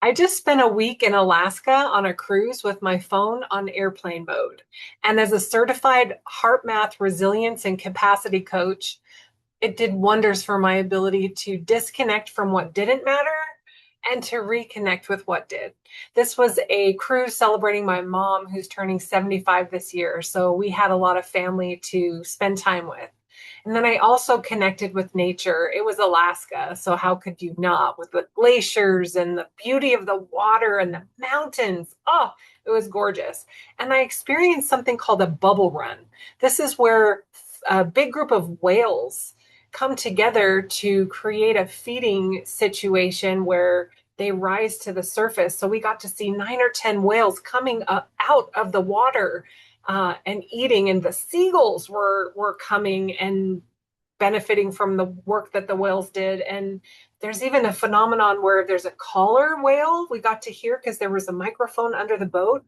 I just spent a week in Alaska on a cruise with my phone on airplane mode. And as a certified heart math resilience and capacity coach, it did wonders for my ability to disconnect from what didn't matter and to reconnect with what did. This was a cruise celebrating my mom, who's turning 75 this year. So we had a lot of family to spend time with. And then I also connected with nature. It was Alaska, so how could you not? With the glaciers and the beauty of the water and the mountains. Oh, it was gorgeous. And I experienced something called a bubble run. This is where a big group of whales come together to create a feeding situation where they rise to the surface. So we got to see 9 or 10 whales coming up out of the water and eating, and the seagulls were coming and benefiting from the work that the whales did. And there's even a phenomenon where there's a caller whale we got to hear because there was a microphone under the boat.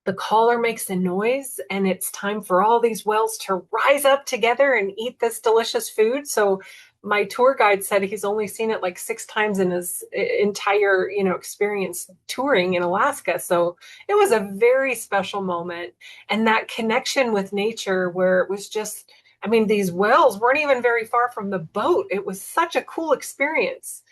The caller makes a noise, and it's time for all these whales to rise up together and eat this delicious food. So my tour guide said he's only seen it like 6 times in his entire, experience touring in Alaska. So it was a very special moment. And that connection with nature where it was just, I mean, these whales weren't even very far from the boat. It was such a cool experience.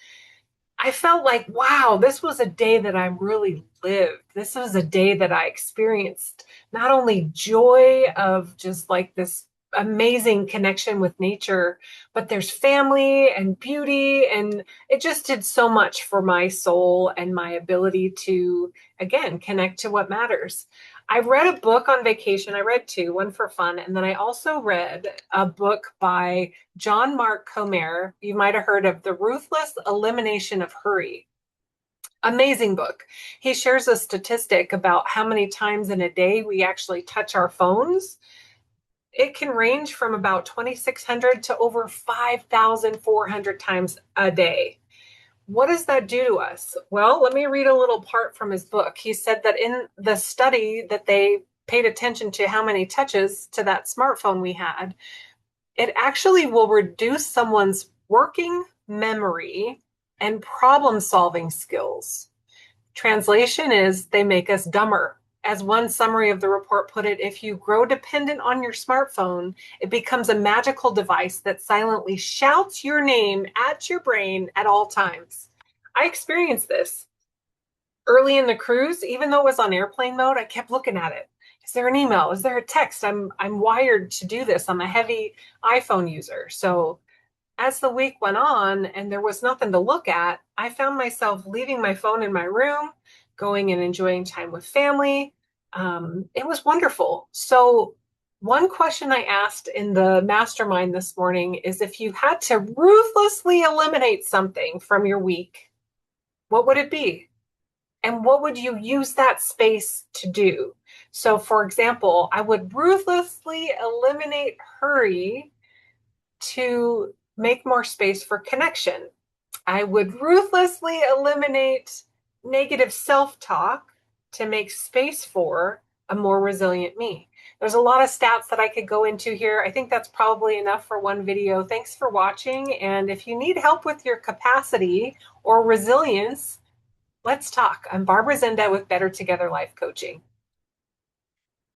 I felt like, wow, this was a day that I really lived. This was a day that I experienced not only joy of just like this amazing connection with nature, but there's family and beauty. And it just did so much for my soul and my ability to, again, connect to what matters. I read a book on vacation. I read two, one for fun. And then I also read a book by John Mark Comer. You might have heard of The Ruthless Elimination of Hurry. Amazing book. He shares a statistic about how many times in a day we actually touch our phones. It can range from about 2,600 to over 5,400 times a day. What does that do to us? Well, let me read a little part from his book. He said that in the study that they paid attention to how many touches to that smartphone we had, it actually will reduce someone's working memory and problem solving skills. Translation is they make us dumber. As one summary of the report put it, if you grow dependent on your smartphone, it becomes a magical device that silently shouts your name at your brain at all times. I experienced this early in the cruise. Even though it was on airplane mode, I kept looking at it. Is there an email? Is there a text? I'm wired to do this. I'm a heavy iPhone user. So as the week went on and there was nothing to look at, I found myself leaving my phone in my room, going and enjoying time with family. It was wonderful. So, one question I asked in the mastermind this morning is if you had to ruthlessly eliminate something from your week, what would it be? And what would you use that space to do? So, for example, I would ruthlessly eliminate hurry to make more space for connection. I would ruthlessly eliminate negative self talk to make space for a more resilient me. There's a lot of stats that I could go into here. I think that's probably enough for one video. Thanks for watching. And if you need help with your capacity or resilience, let's talk. I'm Barbara Zinda with Better Together Life Coaching.